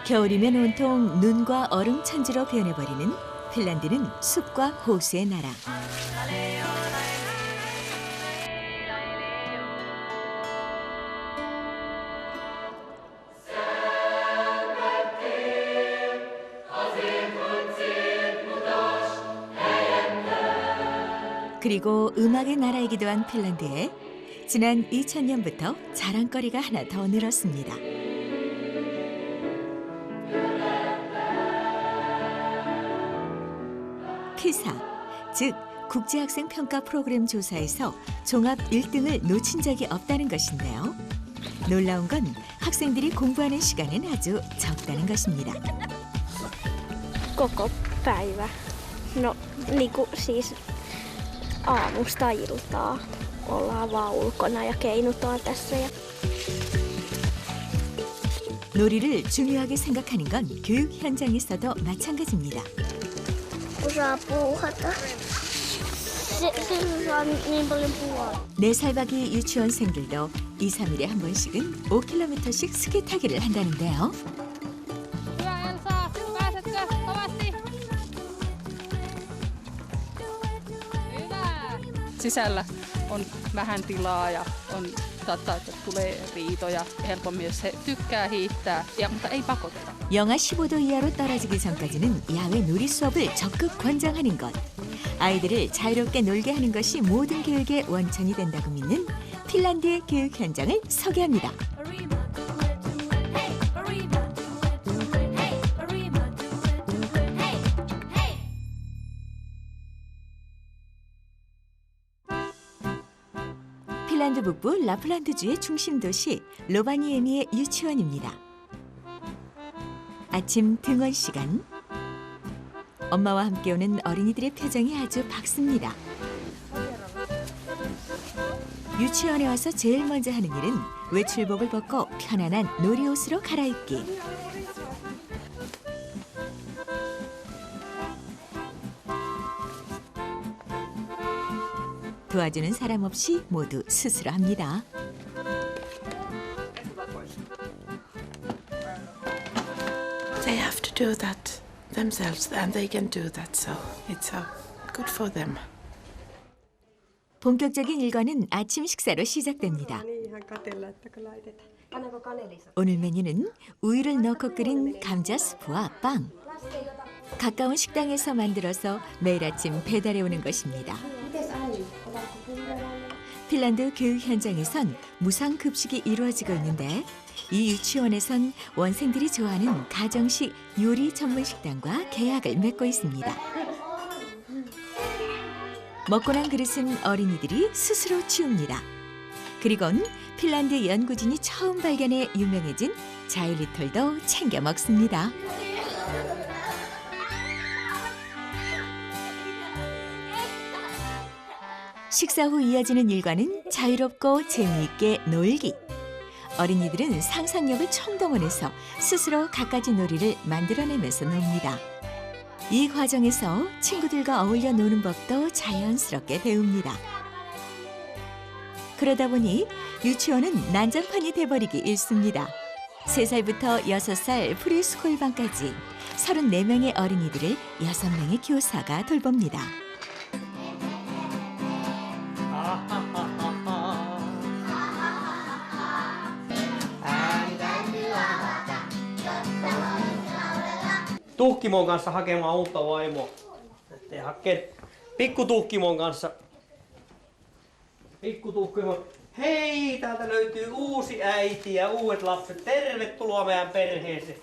겨울이면 온통 눈과 얼음 천지로 변해버리는 핀란드는 숲과 호수의 나라. 그리고 음악의 나라이기도 한 핀란드에 지난 2000년부터 자랑거리가 하나 더 늘었습니다. 피사, 즉 국제학생평가 프로그램 조사에서 종합 1등을 놓친 적이 없다는 것인데요. 놀라운 건 학생들이 공부하는 시간은 아주 적다는 것입니다. Koko päivä. No, siis aamusta iltaa ollaan vaan ulkona ja keinutaan tässä. 놀이를 중요하게 생각하는 건 교육 현장에서도 마찬가지입니다. Osaa puuhata. Sillä saa niin paljon puhua. 4살박이 유치원생들도 2, 3일에 한 번씩은 5km씩 스키 타기를 한다는데요. Hyvä Elsa, pääsetkö kovasti? Hyvä. Sisällä on vähän tilaa ja saattaa, että tulee riitoja helpommin, jos he tykkää hiihtää, mutta ei pakoteta. 영하 15도 이하로 떨어지기 전까지는 야외 놀이 수업을 적극 권장하는 것. 아이들을 자유롭게 놀게 하는 것이 모든 교육의 원천이 된다고 믿는 핀란드의 교육 현장을 소개합니다. 핀란드 북부 라플란드주의 중심 도시 로바니에미의 유치원입니다. 아침 등원 시간. 엄마와 함께 오는 어린이들의 표정이 아주 밝습니다. 유치원에 와서 제일 먼저 하는 일은 외출복을 벗고 편안한 놀이옷으로 갈아입기. 도와주는 사람 없이 모두 스스로 합니다. They have to do that themselves, and they can do that, so it's good for them. 본격적인 일과는 아침 식사로 시작됩니다. 오늘 메뉴는 우유를 넣고 끓인 감자 스프와 빵. 가까운 식당에서 만들어서 매일 아침 배달해 오는 것입니다. 핀란드 교육 현장에선 무상 급식이 이루어지고 있는데 이 유치원에선 원생들이 좋아하는 가정식 요리 전문 식당과 계약을 맺고 있습니다. 먹고 난 그릇은 어린이들이 스스로 치웁니다. 그리곤 핀란드 연구진이 처음 발견해 유명해진 자일리톨도 챙겨 먹습니다. 식사 후 이어지는 일과는 자유롭고 재미있게 놀기. 어린이들은 상상력을 총동원해서 스스로 갖가지 놀이를 만들어내면서 놉니다. 이 과정에서 친구들과 어울려 노는 법도 자연스럽게 배웁니다. 그러다 보니 유치원은 난장판이 돼버리기 일쑤입니다. 3살부터 6살 프리스쿨반까지 34명의 어린이들을 6명의 교사가 돌봅니다. Tuhkimon kanssa hakemaan uutta vaimoa. Ettei hakee pikkutuhkimon kanssa. Pikkutuhkimon. Hei, täältä löytyy uusi äiti ja uudet lapset. Tervetuloa meidän perheeseen.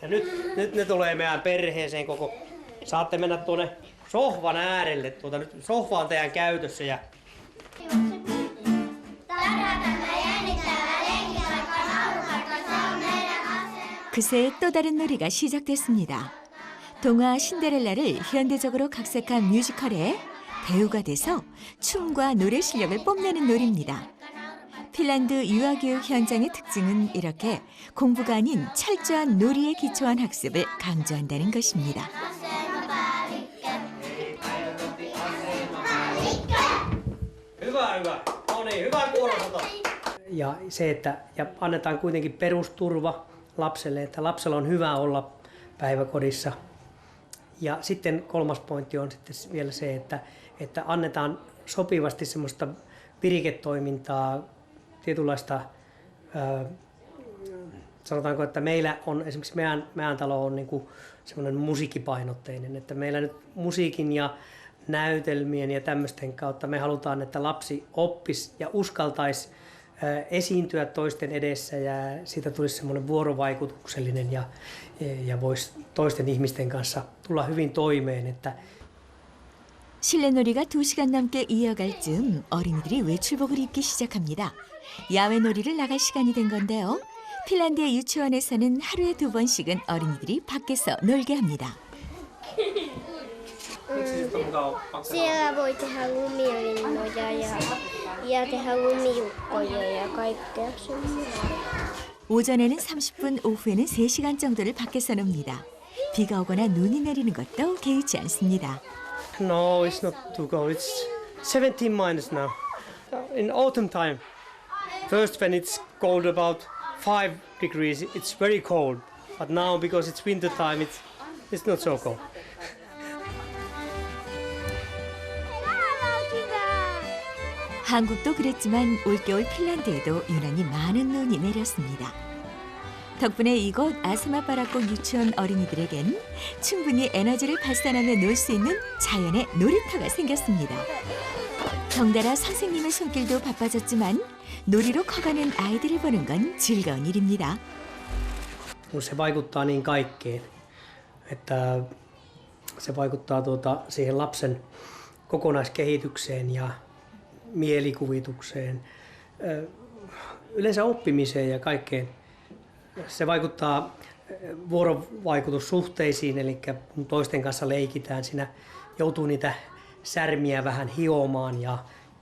Ja nyt ne tulee meidän perheeseen koko. Saatte mennä tuonne sohvan äärelle. Nyt sohva on teidän käytössä. Ja... 그새 또 다른 놀이가 시작됐습니다. 동화 신데렐라를 현대적으로 각색한 뮤지컬에 배우가 돼서 춤과 노래 실력을 뽐내는 놀이입니다. 핀란드 유아교육 현장의 특징은 이렇게 공부가 아닌 철저한 놀이에 기초한 학습을 강조한다는 것입니다. Hyvä. No niin, hyvä kuorosato. Ja se, että annetaan kuitenkin perusturva lapselle, että lapsella on hyvä olla päiväkodissa. Ja sitten kolmas pointti on sitten vielä se, että annetaan sopivasti semmoista viriketoimintaa, tietynlaista, sanotaanko, että meillä on esimerkiksi meidän talo on niin kuin semmoinen musiikkipainotteinen, että meillä nyt musiikin ja näytelmien ja tämmöisten kautta me halutaan, että lapsi oppisi ja uskaltaisi esiintyä toisten edessä ja siitä tulisi semmoinen vuorovaikutuksellinen ja voisi toisten ihmisten kanssa tulla hyvin toimeen. Että 실내놀이가 2시간 넘게 이어갈 즈음 어린이들이 외출복을 입기 시작합니다. 야외 놀이를 나갈 시간이 된 건데요. 핀란드의 유치원에서는 하루에 2번씩은 어린이들이 밖에서 놀게 합니다. Siellä voi tehdä lumilinnoja ja tehdä lumijukkoja ja kaikkea semmoista. 오전에는 30분, 오후에는 3시간 정도를 밖에서 놉니다. 비가 오거나 눈이 내리는 것도 개의치 않습니다. No, it's not too cold. It's 17 minus now. In autumn time, first when it's cold about 5 degrees, it's very cold. But now because it's winter time, it's not so cold. 한국도 그랬지만 올겨울 핀란드에도 유난히 많은 눈이 내렸습니다. 덕분에 이곳 아스마바라꽃 유치원 어린이들에겐 충분히 에너지를 발산하며 놀 수 있는 자연의 놀이터가 생겼습니다. 덩달아 선생님의 손길도 바빠졌지만 놀이로 커가는 아이들을 보는 건 즐거운 일입니다. Se vaikuttaa niin kaikkeen, että se vaikuttaa siihen lapsen kokonaiskehitykseen ja mielikuvitukseen, yleensä oppimiseen ja kaikkeen. Se vaikuttaa vuorovaikutussuhteisiin, eli kun toisten kanssa leikitään, siinä joutuu niitä särmiä vähän hiomaan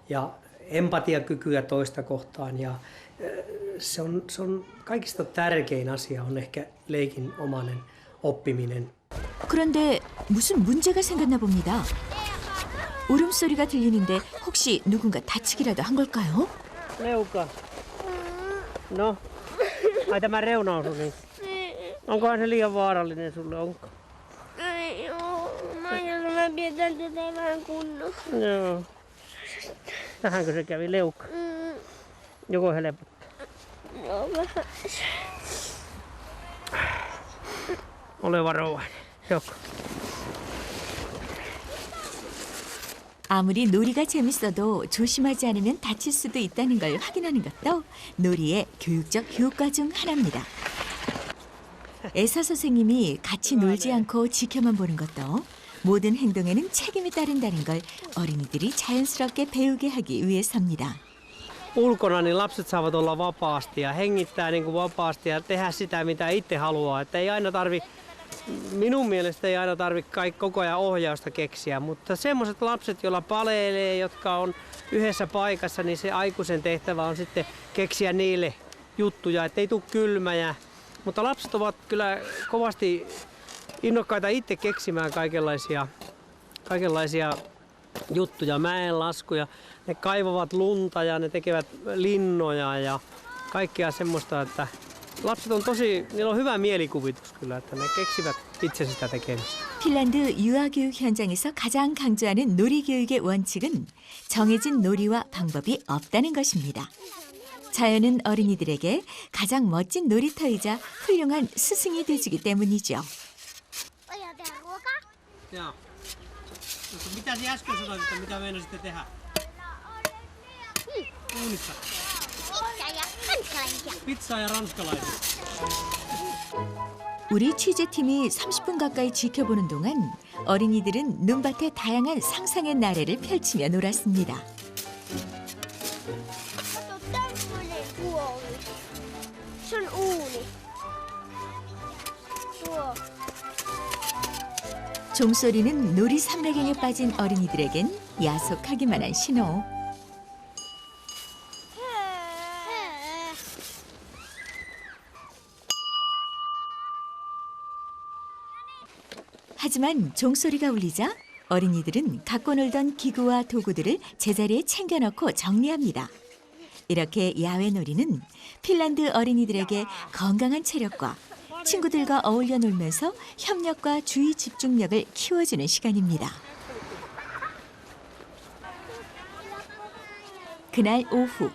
ja empatiakykyä toista kohtaan. Ja se on kaikista tärkein asia on ehkä leikinomainen oppiminen. 그런데 무슨 문제가 생겼나 봅니다. 울음소리가 들리는데 혹시 누군가 다치기라도 한 걸까요? Leuka. No, ai tämä reunaosu, niin onkohan se liian vaarallinen sulle, onko? Ei oo, mä pidetään tätä vähän kunnossa. Joo. Tähänkö se kävi leukka? Joko helpottaa? Joo, vähän. Ole varovainen. Joko? 아무리 놀이가 재밌어도 조심하지 않으면 다칠 수도 있다는 걸 확인하는 것도 놀이의 교육적 효과 중 하나입니다. 애사 선생님이 같이 놀지 않고 지켜만 보는 것도 모든 행동에는 책임이 따른다는 걸 어린이들이 자연스럽게 배우게 하기 위해서입니다. Ulkona niin lapset saavat olla vapaasti ja hengittää niin kuin vapaasti ja tehdä sitä mitä itse haluaa. Että ei aina minun mielestä ei aina tarvitse koko ajan ohjausta keksiä, mutta semmoiset lapset, joilla paleilee, jotka on yhdessä paikassa, niin se aikuisen tehtävä on sitten keksiä niille juttuja, ettei tule kylmä. Mutta lapset ovat kyllä kovasti innokkaita itse keksimään kaikenlaisia juttuja, mäenlaskuja. Ne kaivavat lunta ja ne tekevät linnoja ja kaikkea semmoista, että lapset on niillä on hyvä mielikuvitus kyllä, että ne keksivät itse sitä tekemistä. 핀란드 유아교육 현장에서 가장 강조하는 놀이교육의 원칙은 정해진 놀이와 방법이 없다는 것입니다. 자연은 어린이들에게 가장 멋진 놀이터이자 훌륭한 스승이 돼주기 때문이죠. Voidaan tehdä ruokaa? Joo. Mitä sinä äsken sanoit, että mitä meinasitte tehdä? Uunissa. Pizza ja ranskalaisia. Pizzaa ja ranskalaisia. 우리 취재팀이 30분 가까이 지켜보는 동안 어린이들은 눈밭에 다양한 상상의 나래를 펼치며 놀았습니다. Kato, tämmönen puoli. Se on uuni. Tuo. 종소리는 놀이 삼매경에 빠진 어린이들에겐 야속하기만 한 신호. 하지만 종소리가 울리자 어린이들은 갖고 놀던 기구와 도구들을 제자리에 챙겨넣고 정리합니다. 이렇게 야외 놀이는 핀란드 어린이들에게 건강한 체력과 친구들과 어울려 놀면서 협력과 주의 집중력을 키워주는 시간입니다. 그날 오후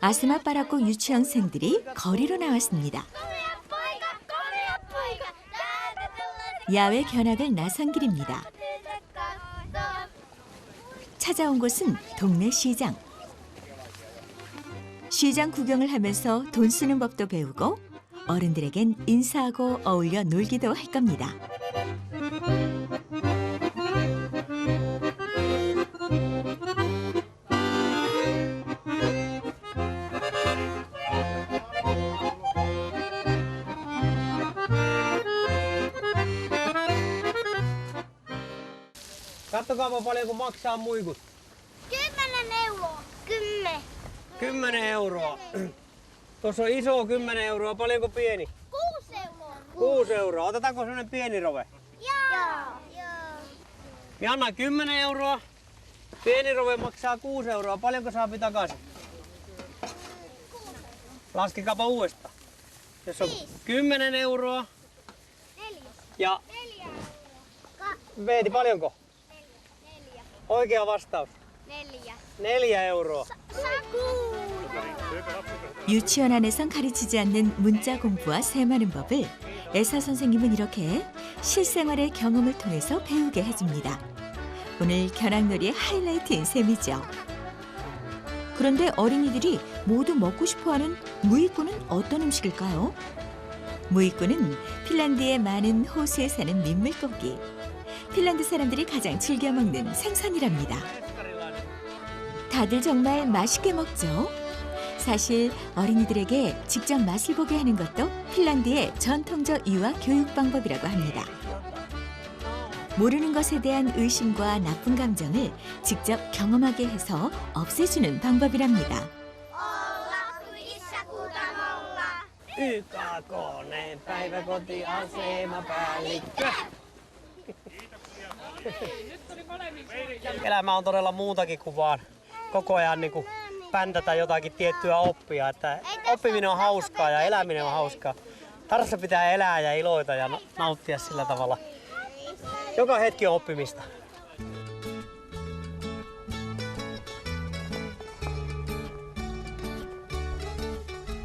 아스마 빠라꼭 유치원생들이 거리로 나왔습니다. 야외 견학을 나선 길입니다. 찾아온 곳은 동네 시장. 시장 구경을 하면서 돈 쓰는 법도 배우고 어른들에겐 인사하고 어울려 놀기도 할 겁니다. Kattokaapa paljonko maksaa muikut. 10 euroa. 10. 10 euroa. Tuossa on iso 10 euroa. Paljonko pieni? 6 euroa. 6 euroa. Otetaanko sellainen pieni rove? Joo. Niin anna 10 euroa. Pieni rove maksaa 6 euroa. Paljonko saapi takaisin? Laskekaapa uudestaan. Jos on 10 euroa 4. ja 4 euroa. Veeti paljonko? 4. Oikea vastaus. 4. 4 euroa. Saku. 유치원 안에선 가르치지 않는 문자 공부와 세마는 법을 애사 선생님은 이렇게 실생활의 경험을 통해서 배우게 해줍니다. 오늘 견학놀이의 하이라이트인 셈이죠. 그런데 어린이들이 모두 먹고 싶어하는 무익구는 어떤 음식일까요? 무익구는 핀란드의 많은 호수에 사는 민물고기. 핀란드 사람들이 가장 즐겨 먹는 생선이랍니다. 다들 정말 맛있게 먹죠. 사실 어린이들에게 직접 맛을 보게 하는 것도 핀란드의 전통적 유아 교육 방법이라고 합니다. 모르는 것에 대한 의심과 나쁜 감정을 직접 경험하게 해서 없애주는 방법이랍니다. YKK:n päiväkotiasemapäällikkö. Elämä on todella muutakin kuin vaan koko ajan niin kuin päntätä jotakin tiettyä oppia. Että oppiminen on hauskaa ja eläminen on hauskaa. Tarvassa pitää elää ja iloita ja nauttia sillä tavalla. Joka hetki on oppimista.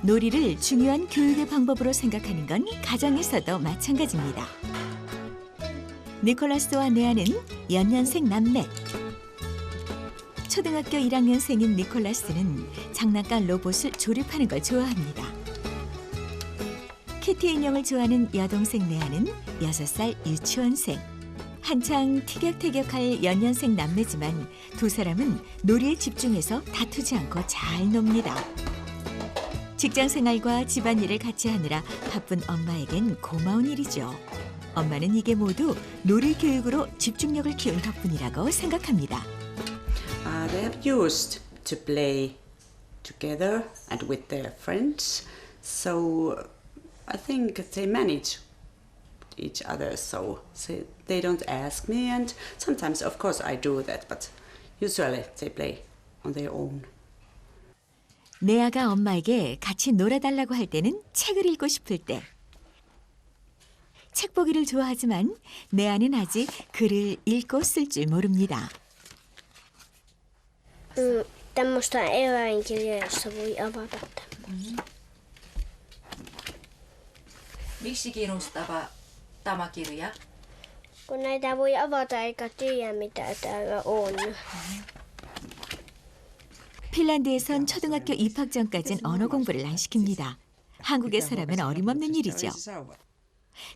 놀이를 중요한 교육의 방법으로 생각하는 건 가정에서도 마찬가지입니다. 니콜라스와 네아는 연년생 남매. 초등학교 1학년생인 니콜라스는 장난감 로봇을 조립하는 걸 좋아합니다. 키티 인형을 좋아하는 여동생 네아는 6살 유치원생. 한창 티격태격할 연년생 남매지만 두 사람은 놀이에 집중해서 다투지 않고 잘 놉니다. 직장 생활과 집안일을 같이 하느라 바쁜 엄마에겐 고마운 일이죠. 엄마는 이게 모두 놀이 교육으로 집중력을 키운 덕분이라고 생각합니다. They have used to play together and with their friends, so I think they manage each other. So they don't ask me, and sometimes, of course, I do that, but usually they play on their own. 네아가 엄마에게 같이 놀아달라고 할 때는 책을 읽고 싶을 때. 책 보기를 좋아하지만 네아는 아직 글을 읽고 쓸 줄 모릅니다. Tämmöistä eläinkirjaa, jossa voi avata tämmöistä. Miksi kiinnostava tämä kirja? Kun näitä voi avata eikä tiedä mitä täällä on. 핀란드에선 초등학교 입학 전까진 언어 공부를 안 시킵니다. 한국에서라면 어림없는 일이죠.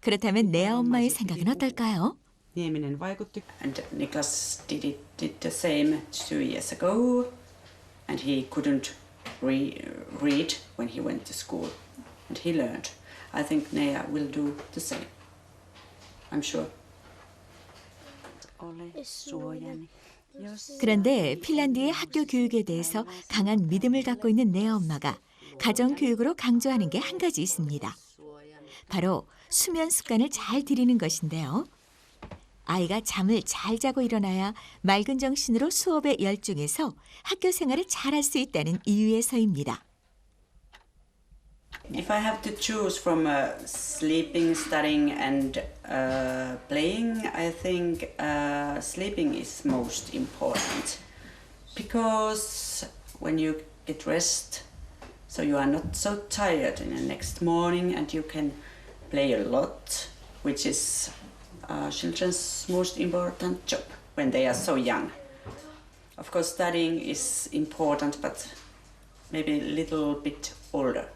그렇다면 네아 엄마의 생각은 어떨까요? Nieminen vaikutti. And Niklas did the same 2 years ago, and he couldn't read when he went to school, and he learned. I think Nea will do the same. I'm sure. Ole suojani. 그런데 핀란드의 학교 교육에 대해서 강한 믿음을 갖고 있는 네아 엄마가 가정 교육으로 강조하는 게 한 가지 있습니다. 바로 수면 습관을 잘 들이는 것인데요. 아이가 잠을 잘 자고 일어나야 맑은 정신으로 수업에 열중해서 학교 생활을 잘할 수 있다는 이유에서입니다. If I have to choose from sleeping, studying, and playing, I think sleeping is most important because when you get rest, so you are not so tired in the next morning, and you can play a lot, which is children's most important job when they are so young. Of course, studying is important, but maybe a little bit older.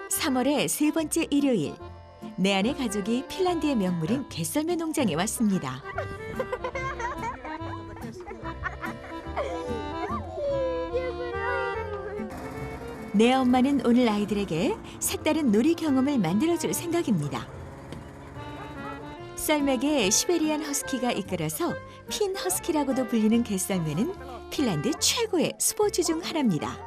3월의 세 번째 일요일, 내안의 가족이 핀란드의 명물인 개썰매 농장에 왔습니다. 내 엄마는 오늘 아이들에게 색다른 놀이 경험을 만들어줄 생각입니다. 썰매계 시베리안 허스키가 이끌어서 핀 허스키라고도 불리는 개썰매는 핀란드 최고의 스포츠 중 하나입니다.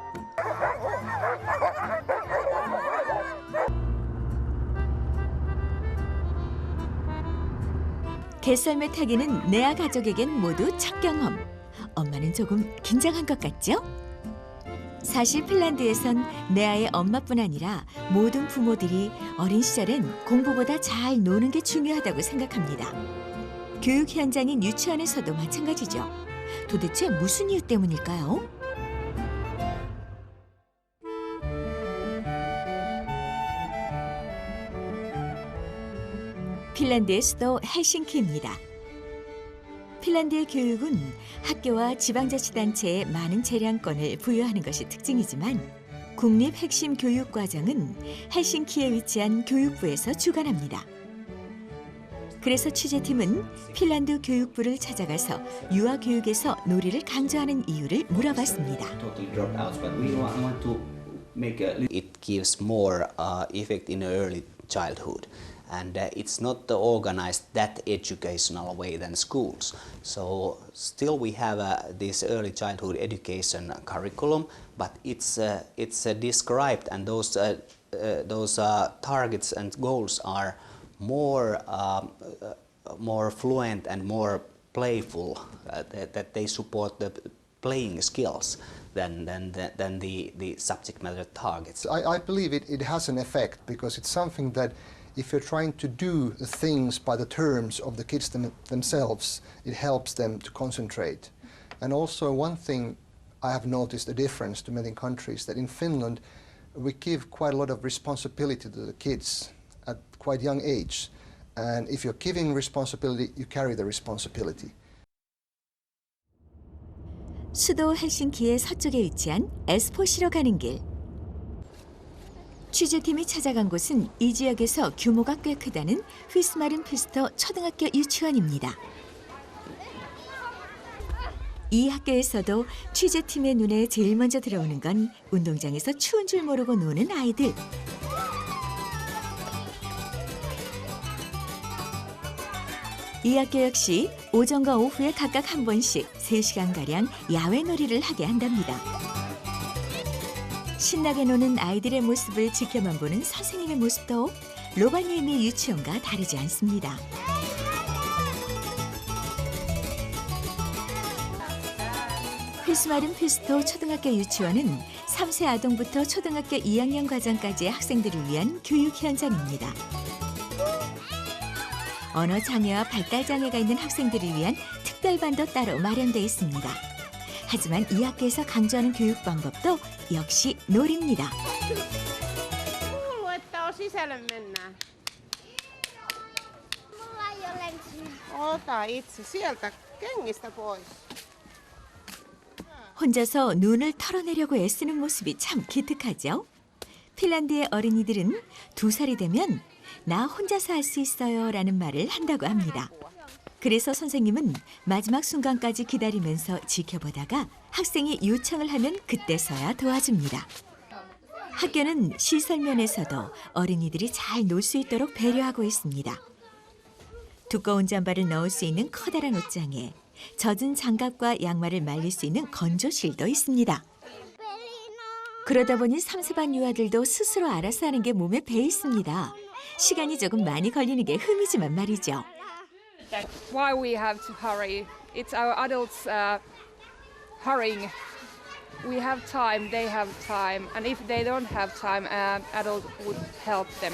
개썰매 타기는 내아 가족에겐 모두 첫 경험. 엄마는 조금 긴장한 것 같죠? 사실 핀란드에선 내아의 엄마뿐 아니라 모든 부모들이 어린 시절엔 공부보다 잘 노는 게 중요하다고 생각합니다. 교육 현장인 유치원에서도 마찬가지죠. 도대체 무슨 이유 때문일까요? 핀란드의 수도 헬싱키입니다. 핀란드의 교육은 학교와 지방자치단체에 많은 재량권을 부여하는 것이 특징이지만 국립 핵심 교육과정은 헬싱키에 위치한 교육부에서 주관합니다. 그래서 취재팀은 핀란드 교육부를 찾아가서 유아교육에서 놀이를 강조하는 이유를 물어봤습니다. It gives more effect in early childhood. And it's not organized that educational way than schools. So still we have this early childhood education curriculum, but it's described, and those targets and goals are more fluent and more playful. That they support the playing skills than the subject matter targets. I believe it has an effect because it's something that if you're trying to do the things by the terms of the kids themselves, it helps them to concentrate. And also one thing I have noticed a difference to many countries, that in Finland we give quite a lot of responsibility to the kids at quite young age. And if you're giving responsibility, you carry the responsibility. 수도 헬싱키의 서쪽에 위치한 에스포시로 가는 길. 취재팀이 찾아간 곳은 이 지역에서 규모가 꽤 크다는 휘스마른 피스터 초등학교 유치원입니다. 이 학교에서도 취재팀의 눈에 제일 먼저 들어오는 건 운동장에서 추운 줄 모르고 노는 아이들. 이 학교 역시 오전과 오후에 각각 한 번씩 3시간가량 야외 놀이를 하게 한답니다. 신나게 노는 아이들의 모습을 지켜만 보는 선생님의 모습도 로바니에미 유치원과 다르지 않습니다. 휘스마른 피스토 초등학교 유치원은 3세 아동부터 초등학교 2학년 과정까지의 학생들을 위한 교육 현장입니다. 언어 장애와 발달 장애가 있는 학생들을 위한 특별반도 따로 마련되어 있습니다. 하지만 이 학교에서 강조하는 교육 방법도 역시 놀이입니다. Kuuluu, että on sisälle mennään. Mulla ei ole lensiä. Ota itse sieltä kengistä pois. 혼자서 눈을 털어내려고 애쓰는 모습이 참 기특하죠. 핀란드의 어린이들은 2살이 되면 나 혼자서 할 수 있어요 라는 말을 한다고 합니다. 그래서 선생님은 마지막 순간까지 기다리면서 지켜보다가 학생이 요청을 하면 그때서야 도와줍니다. 학교는 시설 면에서도 어린이들이 잘 놀 수 있도록 배려하고 있습니다. 두꺼운 잠바를 넣을 수 있는 커다란 옷장에 젖은 장갑과 양말을 말릴 수 있는 건조실도 있습니다. 그러다 보니 3세반 유아들도 스스로 알아서 하는 게 몸에 배 있습니다. 시간이 조금 많이 걸리는 게 흠이지만 말이죠. Why we have to hurry? It's our adults hurrying. We have time, they have time, and if they don't have time, an adult would help them.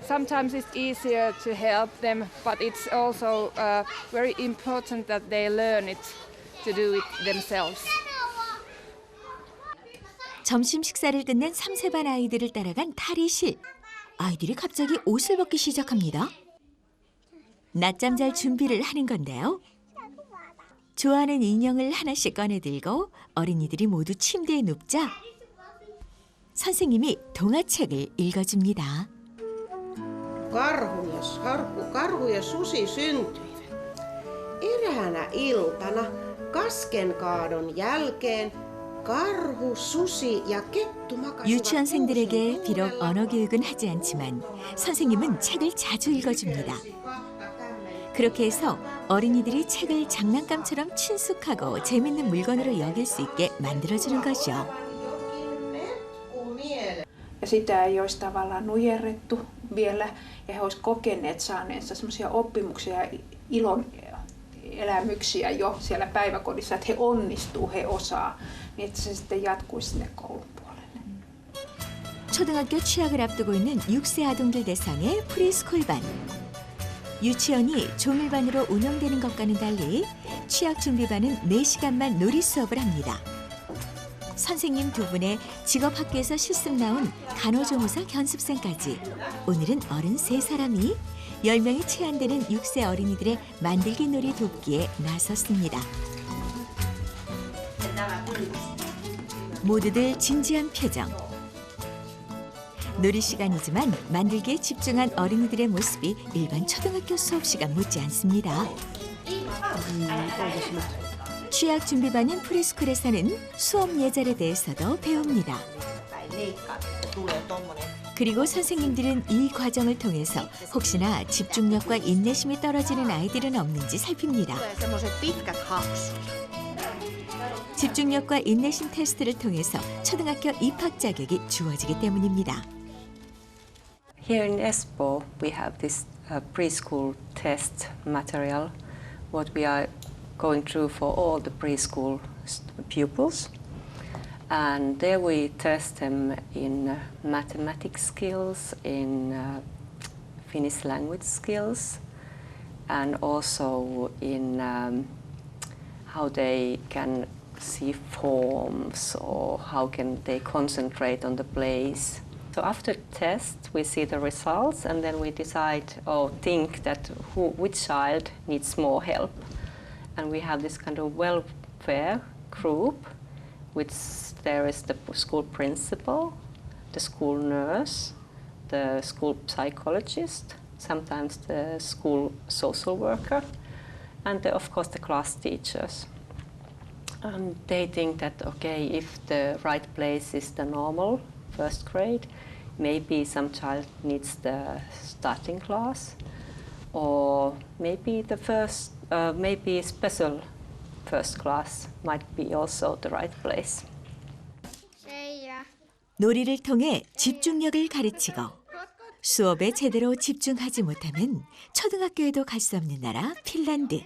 Sometimes it's easier to help them, but it's also very important that they learn it to do it themselves. 점심 식사를 끝낸 3세 반 아이들을 따라간 탈의실. 아이들이 갑자기 옷을 벗기 시작합니다. 낮잠 잘 준비를 하는 건데요. 좋아하는 인형을 하나씩 꺼내들고 어린이들이 모두 침대에 눕자 선생님이 동화책을 읽어줍니다. Karhu ja susi syntyivät. Eräänä iltana kaskenkaadon jälkeen karhu, susi ja kettu makasivat. 유치원생들에게 비록 언어 교육은 하지 않지만 선생님은 책을 자주 읽어줍니다. 그렇게 해서 어린이들이 책을 장난감처럼 친숙하고 재밌는 물건으로 여길 수 있게 만들어주는 거죠. Ja sitä ei olisi tavallaan nujerrettu vielä ja he olisivat kokeneet saaneensa semmoisia oppimuksia ja ilon elämyksiä jo siellä päiväkodissa, että he onnistuu, he osaa, niin että se sitten jatkuisi sinne koulun puolelle. 초등학교 취학을 앞두고 있는 6세 아동들 대상의 프리스쿨반. 유치원이 종일반으로 운영되는 것과는 달리 취학 준비반은 4시간만 놀이 수업을 합니다. 선생님 2분의 직업학교에서 실습 나온 간호조무사 견습생까지 오늘은 어른 3사람이 10명이 채 안 되는 6세 어린이들의 만들기 놀이 돕기에 나섰습니다. 모두들 진지한 표정. 놀이 시간이지만 만들기에 집중한 어린이들의 모습이 일반 초등학교 수업 시간 못지 않습니다. 취학 준비반인 프리스쿨에서는 수업 예절에 대해서도 배웁니다. 그리고 선생님들은 이 과정을 통해서 혹시나 집중력과 인내심이 떨어지는 아이들은 없는지 살핍니다. 집중력과 인내심 테스트를 통해서 초등학교 입학 자격이 주어지기 때문입니다. Here in Espoo, we have this preschool test material, what we are going through for all the preschool pupils. And there we test them in mathematics skills, in Finnish language skills, and also in how they can see forms or how can they concentrate on the plays. So after test, we see the results and then we decide or think that which child needs more help. And we have this kind of welfare group, which there is the school principal, the school nurse, the school psychologist, sometimes the school social worker, and of course the class teachers. And they think that, okay, if the right place is the normal first grade, maybe some child needs the starting class, or maybe the first, maybe special first class might be also the right place. 놀이를 통해 집중력을 가르치고 수업에 제대로 집중하지 못하면 초등학교에도 갈 수 없는 나라 핀란드.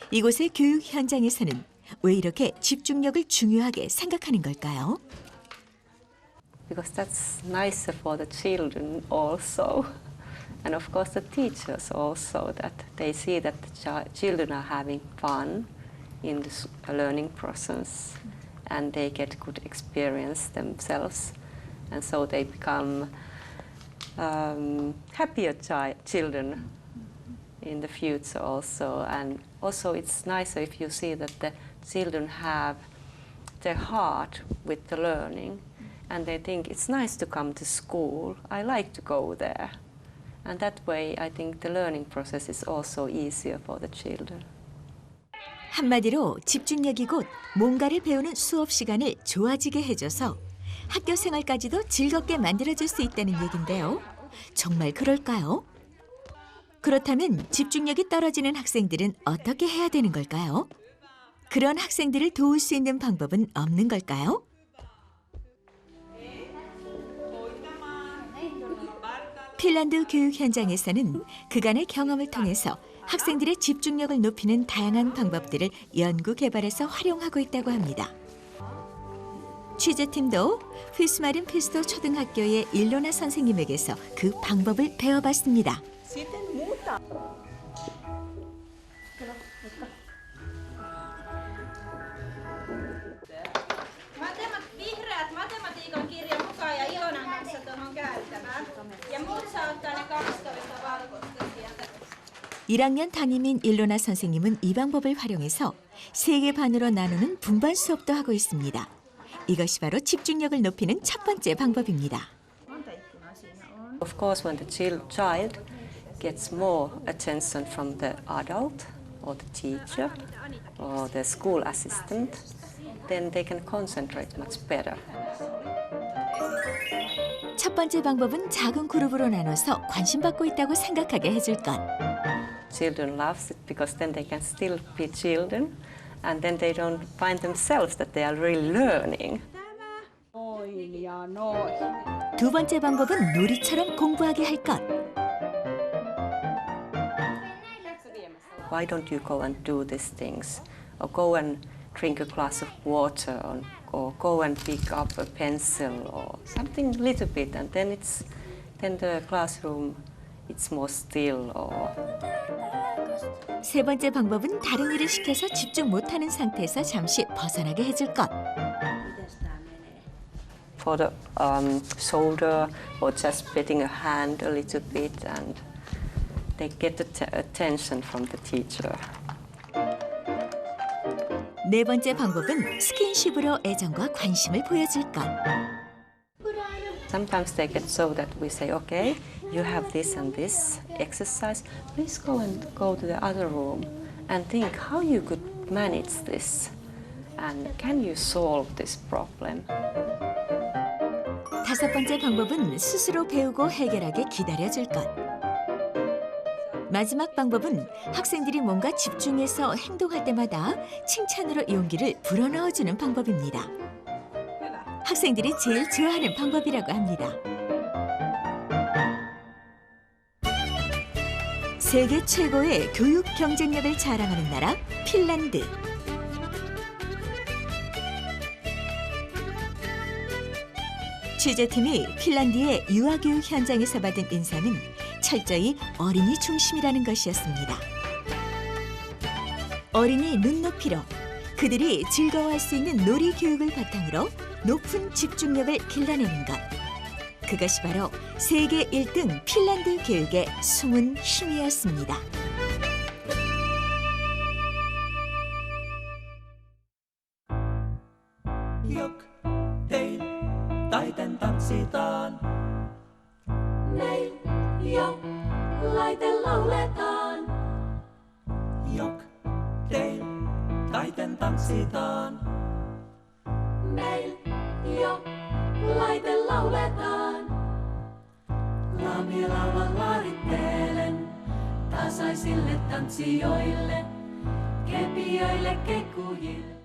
이곳의 교육 현장에서는 왜 이렇게 집중력을 중요하게 생각하는 걸까요? Because that's nicer for the children also. And of course the teachers also, that they see that the children are having fun in the learning process and they get good experience themselves. And so they become happier children in the future also. And also it's nicer if you see that the children have their heart with the learning and they think it's nice to come to school, I like to go there. And that way I think the learning process is also easier for the children. 한마디로 집중력이 곧 뭔가를 배우는 수업 시간을 좋아지게 해줘서 학교 생활까지도 즐겁게 만들어줄 수 있다는 얘긴데요. 정말 그럴까요? 그렇다면 집중력이 떨어지는 학생들은 어떻게 해야 되는 걸까요? 그런 학생들을 도울 수 있는 방법은 없는 걸까요? 핀란드 교육 현장에서는 그간의 경험을 통해서 학생들의 집중력을 높이는 다양한 방법들을 연구 개발해서 활용하고 있다고 합니다. 취재팀도 휘스마린 피스토 초등학교의 일로나 선생님에게서 그 방법을 배워봤습니다. Vihreät matematiikan kirjan mukaan ja Ilonan kanssa tuohon käytävään. Ja muut saa ottaa ne 12 valkoista sieltä. 1학년 담임인 일로나 선생님은 이 방법을 활용해서 3개 반으로 나누는 분반 수업도 하고 있습니다. 이것이 바로 집중력을 높이는 첫 번째 방법입니다. Of course, when the child gets more attention from the adult or the teacher or the school assistant, then they can concentrate much better. 첫 번째 방법은 작은 그룹으로 나눠서 관심받고 있다고 생각하게 해줄 것. Children love it because then they can still be children and then they don't find themselves that they are really learning. 두 번째 방법은 놀이처럼 공부하게 할 것. Why don't you go and do these things? Or go and drink a glass of water or go and pick up a pencil or something little bit and then the classroom it's more still or 세 번째 방법은 다른 일을 시켜서 집중 못하는 상태에서 잠시 벗어나게 해줄 것. for the shoulder or just patting a hand a little bit and they get the attention from the teacher. 네 번째 방법은 스킨십으로 애정과 관심을 보여줄 것. Sometimes they get so that we say, okay, you have this and this exercise. Please go to the other room and think how you could manage this and can you solve this problem? 다섯 번째 방법은 스스로 배우고 해결하게 기다려줄 것. 마지막 방법은 학생들이 뭔가 집중해서 행동할 때마다 칭찬으로 용기를 불어넣어주는 방법입니다. 학생들이 제일 좋아하는 방법이라고 합니다. 세계 최고의 교육 경쟁력을 자랑하는 나라 핀란드. 취재팀이 핀란드의 유아교육 현장에서 받은 인사는 철저히 어린이 중심이라는 것이었습니다. 어린이 눈높이로 그들이 즐거워할 수 있는 놀이 교육을 바탕으로 높은 집중력을 길러내는 것. 그것이 바로 세계 1등 핀란드 교육의 숨은 힘이었습니다. Taiten tanssitaan. Meil jo laite lauletaan. Jok, teil, taiten tanssitaan. Meil jo laite lauletaan. Laamia laulan laarittelen tasaisille tanssijoille, kepijöille, kekujille.